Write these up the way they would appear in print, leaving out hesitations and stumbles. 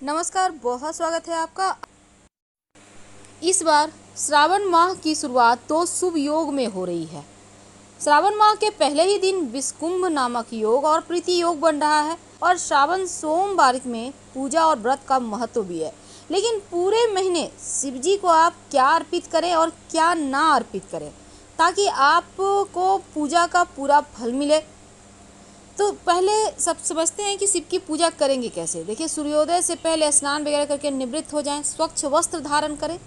नमस्कार, बहुत स्वागत है आपका। इस बार श्रावण माह की शुरुआत तो शुभ योग में हो रही है। श्रावण माह के पहले ही दिन विषकुंभ नामक योग और प्रीति योग बन रहा है और श्रावण सोमवार में पूजा और व्रत का महत्व भी है। लेकिन पूरे महीने शिव जी को आप क्या अर्पित करें और क्या ना अर्पित करें ताकि आपको पूजा का पूरा फल मिले। तो पहले सब समझते हैं कि शिव की पूजा करेंगे कैसे। देखिए, सूर्योदय से पहले स्नान वगैरह करके निवृत्त हो जाएं, स्वच्छ वस्त्र धारण करें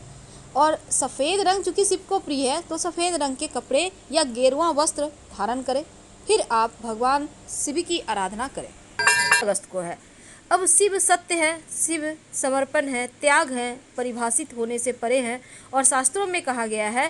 और सफ़ेद रंग चूँकि शिव को प्रिय है तो सफ़ेद रंग के कपड़े या गेरुआ वस्त्र धारण करें। फिर आप भगवान शिव की आराधना करें। अगस्त को है। अब शिव सत्य है, शिव समर्पण है, त्याग है, परिभाषित होने से परे है और शास्त्रों में कहा गया है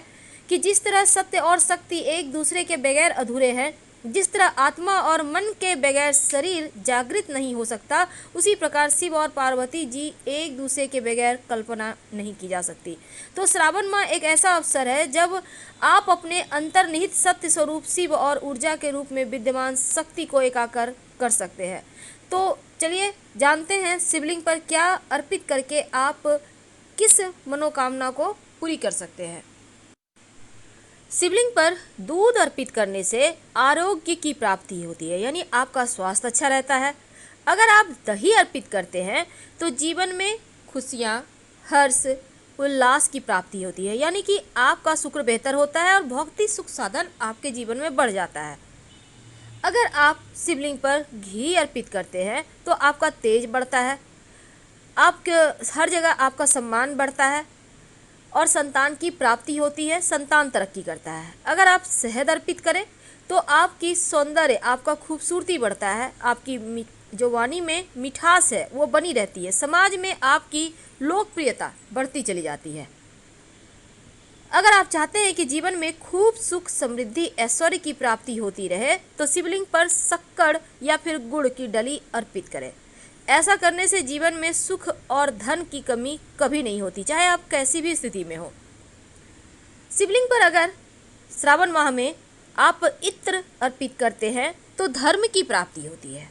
कि जिस तरह सत्य और शक्ति एक दूसरे के बगैर अधूरे हैं, जिस तरह आत्मा और मन के बगैर शरीर जागृत नहीं हो सकता, उसी प्रकार शिव और पार्वती जी एक दूसरे के बगैर कल्पना नहीं की जा सकती। तो श्रावण माह एक ऐसा अवसर है जब आप अपने अंतर्निहित सत्य स्वरूप शिव और ऊर्जा के रूप में विद्यमान शक्ति को एकाकार कर सकते हैं। तो चलिए जानते हैं शिवलिंग पर क्या अर्पित करके आप किस मनोकामना को पूरी कर सकते हैं। शिवलिंग पर दूध अर्पित करने से आरोग्य की प्राप्ति होती है, यानी आपका स्वास्थ्य अच्छा रहता है। अगर आप दही अर्पित करते हैं तो जीवन में खुशियाँ, हर्ष, उल्लास की प्राप्ति होती है, यानी कि आपका शुक्र बेहतर होता है और भौतिक सुख साधन आपके जीवन में बढ़ जाता है। अगर आप शिवलिंग पर घी अर्पित करते हैं तो आपका तेज बढ़ता है, आपके हर जगह आपका सम्मान बढ़ता है और संतान की प्राप्ति होती है, संतान तरक्की करता है। अगर आप शहद अर्पित करें तो आपकी सौंदर्य, आपका खूबसूरती बढ़ता है, आपकी जो वाणी में मिठास है वो बनी रहती है, समाज में आपकी लोकप्रियता बढ़ती चली जाती है। अगर आप चाहते हैं कि जीवन में खूब सुख, समृद्धि, ऐश्वर्य की प्राप्ति होती रहे तो शिवलिंग पर शक्कर या फिर गुड़ की डली अर्पित करें। ऐसा करने से जीवन में सुख और धन की कमी कभी नहीं होती, चाहे आप कैसी भी स्थिति में हो। शिवलिंग पर अगर श्रावण माह में आप इत्र अर्पित करते हैं तो धर्म की प्राप्ति होती है।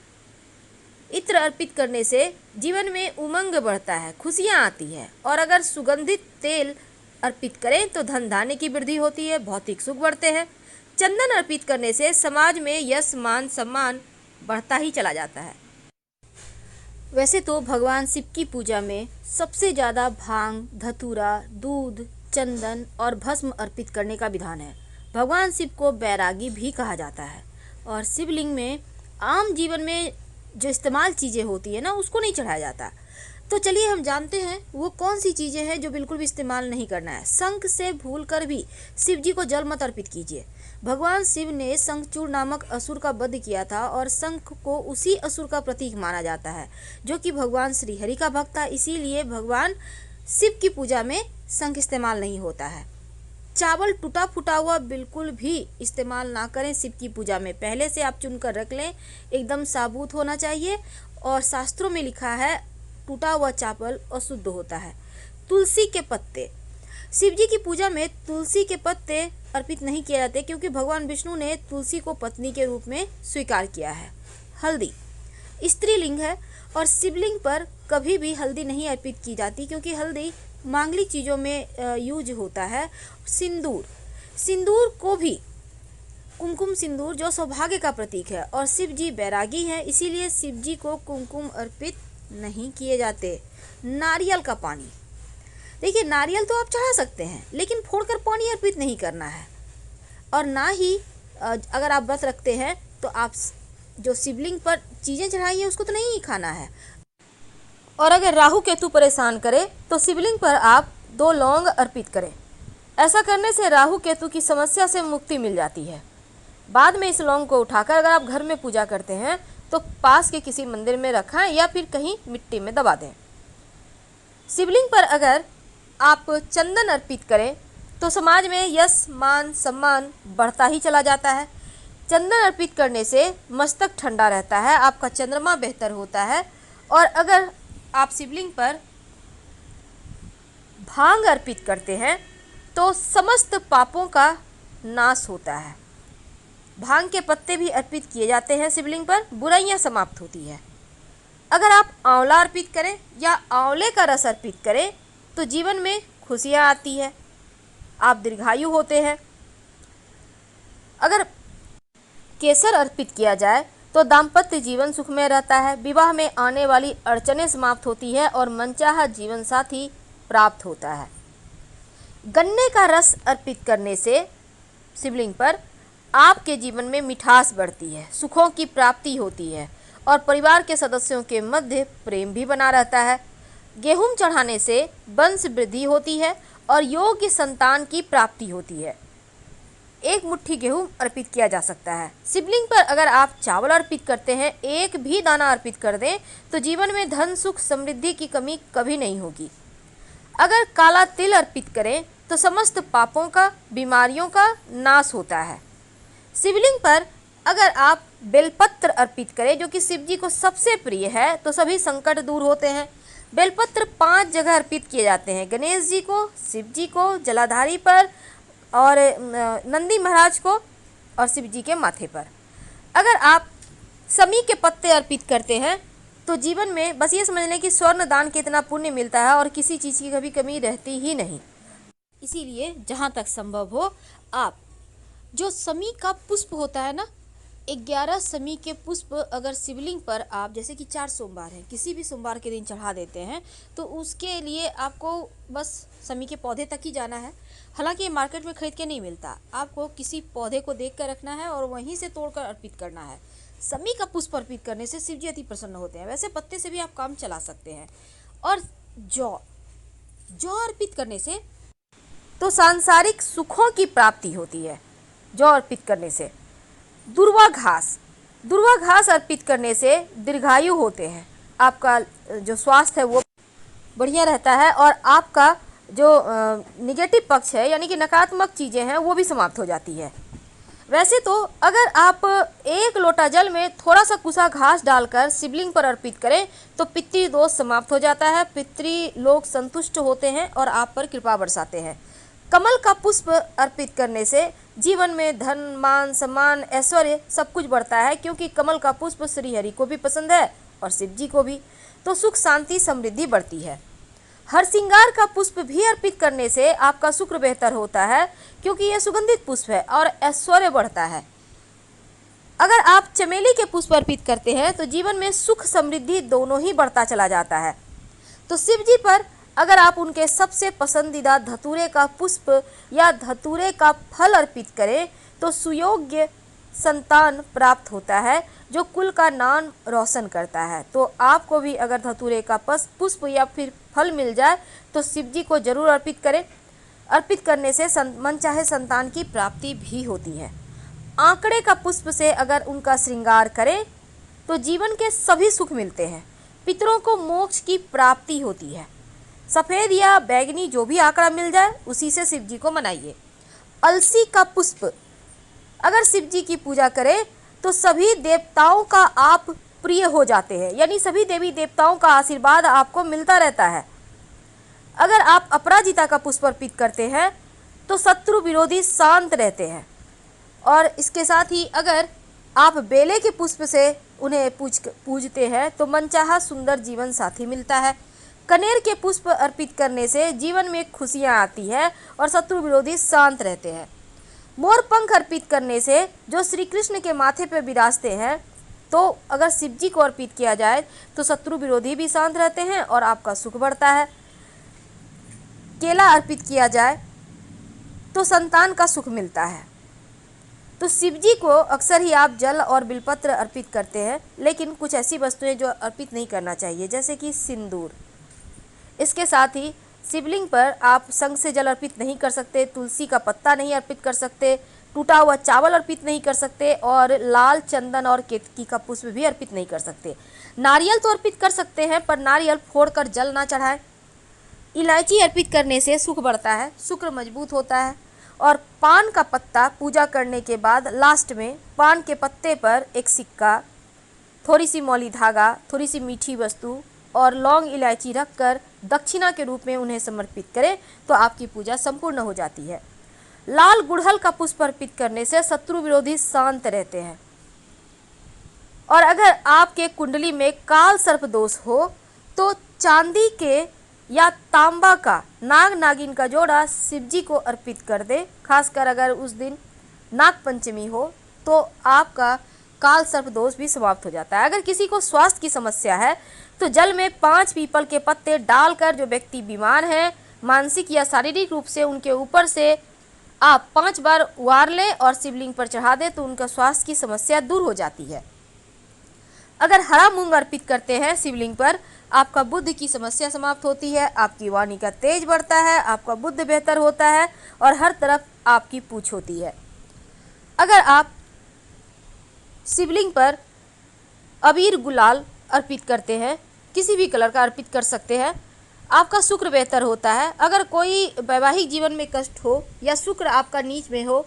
इत्र अर्पित करने से जीवन में उमंग बढ़ता है, खुशियाँ आती है। और अगर सुगंधित तेल अर्पित करें तो धन धान्य की वृद्धि होती है, भौतिक सुख बढ़ते हैं। चंदन अर्पित करने से समाज में यश, मान, सम्मान बढ़ता ही चला जाता है। वैसे तो भगवान शिव की पूजा में सबसे ज़्यादा भांग, धतूरा, दूध, चंदन और भस्म अर्पित करने का विधान है। भगवान शिव को बैरागी भी कहा जाता है और शिवलिंग में आम जीवन में जो इस्तेमाल चीज़ें होती है ना, उसको नहीं चढ़ाया जाता। तो चलिए हम जानते हैं वो कौन सी चीज़ें हैं जो बिल्कुल भी इस्तेमाल नहीं करना है। शंख से भूल कर भी शिव जी को जल मत अर्पित कीजिए। भगवान शिव ने शंखचूड़ नामक असुर का वध किया था और शंख को उसी असुर का प्रतीक माना जाता है जो कि भगवान श्री हरि का भक्त था। इसीलिए भगवान शिव की पूजा में शंख इस्तेमाल नहीं होता है। चावल टूटा फूटा हुआ बिल्कुल भी इस्तेमाल ना करें शिव की पूजा में। पहले से आप चुनकर रख लें, एकदम साबुत होना चाहिए। और शास्त्रों में लिखा है टूटा हुआ चावल अशुद्ध होता है। तुलसी के पत्ते, शिव जी की पूजा में तुलसी के पत्ते अर्पित नहीं किए जाते क्योंकि भगवान विष्णु ने तुलसी को पत्नी के रूप में स्वीकार किया है। हल्दी स्त्रीलिंग है और शिवलिंग पर कभी भी हल्दी नहीं अर्पित की जाती क्योंकि हल्दी मांगलिक चीज़ों में यूज होता है। सिंदूर को भी कुमकुम सिंदूर जो सौभाग्य का प्रतीक है और शिव जी बैरागी हैं, इसीलिए शिव जी को कुमकुम अर्पित नहीं किए जाते। नारियल का पानी, देखिए नारियल तो आप चढ़ा सकते हैं लेकिन फोड़कर पानी अर्पित नहीं करना है। और ना ही अगर आप व्रत रखते हैं तो आप जो शिवलिंग पर चीज़ें चढ़ाई हैं उसको तो नहीं खाना है। और अगर राहु केतु परेशान करे तो शिवलिंग पर आप 2 लौंग अर्पित करें। ऐसा करने से राहु केतु की समस्या से मुक्ति मिल जाती है। बाद में इस लौंग को उठाकर अगर आप घर में पूजा करते हैं तो पास के किसी मंदिर में रखें या फिर कहीं मिट्टी में दबा दें। शिवलिंग पर अगर आप चंदन अर्पित करें तो समाज में यश, मान, सम्मान बढ़ता ही चला जाता है। चंदन अर्पित करने से मस्तक ठंडा रहता है, आपका चंद्रमा बेहतर होता है। और अगर आप शिवलिंग पर भांग अर्पित करते हैं तो समस्त पापों का नाश होता है। भांग के पत्ते भी अर्पित किए जाते हैं शिवलिंग पर, बुराइयां समाप्त होती है। अगर आप आंवला अर्पित करें या आंवले का रस अर्पित करें तो जीवन में खुशियाँ आती है, आप दीर्घायु होते हैं। अगर केसर अर्पित किया जाए तो दाम्पत्य जीवन सुखमय रहता है, विवाह में आने वाली अड़चनें समाप्त होती है और मनचाहा जीवन साथी प्राप्त होता है। गन्ने का रस अर्पित करने से शिवलिंग पर आपके जीवन में मिठास बढ़ती है, सुखों की प्राप्ति होती है और परिवार के सदस्यों के मध्य प्रेम भी बना रहता है। गेहूं चढ़ाने से वंश वृद्धि होती है और योग्य संतान की प्राप्ति होती है। एक मुट्ठी गेहूं अर्पित किया जा सकता है। शिवलिंग पर अगर आप चावल अर्पित करते हैं, एक भी दाना अर्पित कर दें तो जीवन में धन सुख समृद्धि की कमी कभी नहीं होगी। अगर काला तिल अर्पित करें तो समस्त पापों का, बीमारियों का नाश होता है। शिवलिंग पर अगर आप बेलपत्र अर्पित करें, जो कि शिव जी को सबसे प्रिय है, तो सभी संकट दूर होते हैं। बेलपत्र 5 जगह अर्पित किए जाते हैं, गणेश जी को, शिव जी को, जलाधारी पर और नंदी महाराज को और शिव जी के माथे पर। अगर आप समी के पत्ते अर्पित करते हैं तो जीवन में बस ये समझ लें कि स्वर्ण दान के इतना पुण्य मिलता है और किसी चीज़ की कभी कमी रहती ही नहीं। इसीलिए जहाँ तक संभव हो आप जो समी का पुष्प होता है ना, 11 समी के पुष्प अगर शिवलिंग पर आप, जैसे कि 4 सोमवार है, किसी भी सोमवार के दिन चढ़ा देते हैं तो उसके लिए आपको बस समी के पौधे तक ही जाना है। हालांकि ये मार्केट में खरीद के नहीं मिलता, आपको किसी पौधे को देख कर रखना है और वहीं से तोड़कर अर्पित करना है। समी का पुष्प अर्पित करने से शिव जी अति प्रसन्न होते हैं। वैसे पत्ते से भी आप काम चला सकते हैं। और जौ अर्पित करने से तो सांसारिक सुखों की प्राप्ति होती है। जौ अर्पित करने से दुर्वा घास अर्पित करने से दीर्घायु होते हैं, आपका जो स्वास्थ्य है वो बढ़िया रहता है और आपका जो निगेटिव पक्ष है यानी कि नकारात्मक चीज़ें हैं वो भी समाप्त हो जाती है। वैसे तो अगर आप 1 लोटा जल में थोड़ा सा कुसा घास डालकर शिवलिंग पर अर्पित करें तो पितृ दोष समाप्त हो जाता है, पितृ लोग संतुष्ट होते हैं और आप पर कृपा बरसाते हैं। कमल का पुष्प अर्पित करने से जीवन में धन, मान, सम्मान, ऐश्वर्य सब कुछ बढ़ता है, क्योंकि कमल का पुष्प श्री हरि को भी पसंद है और शिव जी को भी, तो सुख शांति समृद्धि बढ़ती है। हरसिंगार का पुष्प भी अर्पित करने से आपका शुक्र बेहतर होता है, क्योंकि यह सुगंधित पुष्प है और ऐश्वर्य बढ़ता है। अगर आप चमेली के पुष्प अर्पित करते हैं तो जीवन में सुख समृद्धि दोनों ही बढ़ता चला जाता है। तो शिव जी पर अगर आप उनके सबसे पसंदीदा धतूरे का पुष्प या धतूरे का फल अर्पित करें तो सुयोग्य संतान प्राप्त होता है, जो कुल का नाम रोशन करता है। तो आपको भी अगर धतूरे का पुष्प या फिर फल मिल जाए तो शिव जी को जरूर अर्पित करें। अर्पित करने से मनचाहे संतान की प्राप्ति भी होती है। आंकड़े का पुष्प से अगर उनका श्रृंगार करें तो जीवन के सभी सुख मिलते हैं, पितरों को मोक्ष की प्राप्ति होती है। सफ़ेद या बैगनी जो भी आंकड़ा मिल जाए उसी से शिव जी को मनाइए। अलसी का पुष्प अगर शिव जी की पूजा करें तो सभी देवताओं का आप प्रिय हो जाते हैं, यानी सभी देवी देवताओं का आशीर्वाद आपको मिलता रहता है। अगर आप अपराजिता का पुष्प अर्पित करते हैं तो शत्रु विरोधी शांत रहते हैं। और इसके साथ ही अगर आप बेले के पुष्प से उन्हें पूजते हैं तो मनचाहा सुंदर जीवन साथी मिलता है। कनेर के पुष्प अर्पित करने से जीवन में खुशियाँ आती है और शत्रु विरोधी शांत रहते हैं। मोर पंख अर्पित करने से जो श्री कृष्ण के माथे पर विराजते हैं, तो अगर शिव जी को अर्पित किया जाए तो शत्रु विरोधी भी शांत रहते हैं और आपका सुख बढ़ता है। केला अर्पित किया जाए तो संतान का सुख मिलता है। तो शिव जी को अक्सर ही आप जल और बिलपत्र अर्पित करते हैं, लेकिन कुछ ऐसी वस्तुएं जो अर्पित नहीं करना चाहिए, जैसे कि सिंदूर। इसके साथ ही शिवलिंग पर आप संग से जल अर्पित नहीं कर सकते, तुलसी का पत्ता नहीं अर्पित कर सकते, टूटा हुआ चावल अर्पित नहीं कर सकते और लाल चंदन और केतकी का पुष्प भी अर्पित नहीं कर सकते। नारियल तो अर्पित कर सकते हैं, पर नारियल फोड़कर जल ना चढ़ाएं। इलायची अर्पित करने से सुख बढ़ता है, शुक्र मजबूत होता है। और पान का पत्ता पूजा करने के बाद लास्ट में पान के पत्ते पर एक सिक्का, थोड़ी सी मौली धागा, थोड़ी सी मीठी वस्तु और लौंग इलायची रखकर दक्षिणा के रूप में उन्हें समर्पित करें तो आपकी पूजा संपूर्ण हो जाती है। लाल गुड़हल का पुष्प अर्पित करने से शत्रु विरोधी शांत रहते हैं। और अगर आपके कुंडली में काल सर्प दोष हो तो चांदी के या तांबा का नाग नागिन का जोड़ा शिवजी को अर्पित कर दे। खासकर अगर उस दिन नाग पंचमी हो तो आपका काल सर्प दोष भी समाप्त हो जाता है। अगर किसी को स्वास्थ्य की समस्या है तो जल में 5 पीपल के पत्ते डालकर जो व्यक्ति बीमार है मानसिक या शारीरिक रूप से, उनके ऊपर से आप 5 बार उबार लें और शिवलिंग पर चढ़ा दें तो उनका स्वास्थ्य की समस्या दूर हो जाती है। अगर हरा मूंग अर्पित करते हैं शिवलिंग पर, आपका बुद्ध की समस्या समाप्त होती है, आपकी वाणी का तेज बढ़ता है, आपका बुद्ध बेहतर होता है और हर तरफ आपकी पूछ होती है। अगर आप शिवलिंग पर अबीर गुलाल अर्पित करते हैं, किसी भी कलर का अर्पित कर सकते हैं, आपका शुक्र बेहतर होता है। अगर कोई वैवाहिक जीवन में कष्ट हो या शुक्र आपका नीच में हो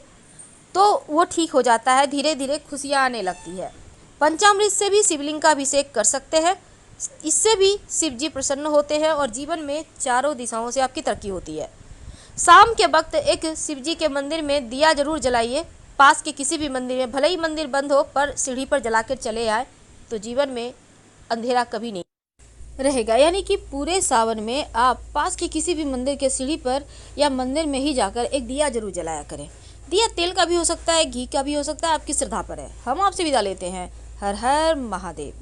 तो वो ठीक हो जाता है, धीरे धीरे खुशियाँ आने लगती है। पंचामृत से भी शिवलिंग का अभिषेक कर सकते हैं, इससे भी शिव जी प्रसन्न होते हैं और जीवन में चारों दिशाओं से आपकी तरक्की होती है। शाम के वक्त एक शिव जी के मंदिर में दिया जरूर जलाइए। पास के किसी भी मंदिर में, भले ही मंदिर बंद हो, पर सीढ़ी पर जलाकर चले आए तो जीवन में अंधेरा कभी नहीं रहेगा। यानी कि पूरे सावन में आप पास के किसी भी मंदिर के सीढ़ी पर या मंदिर में ही जाकर एक दिया जरूर जलाया करें। दिया तेल का भी हो सकता है, घी का भी हो सकता है, आपकी श्रद्धा पर है। हम आपसे विदा लेते हैं। हर हर महादेव।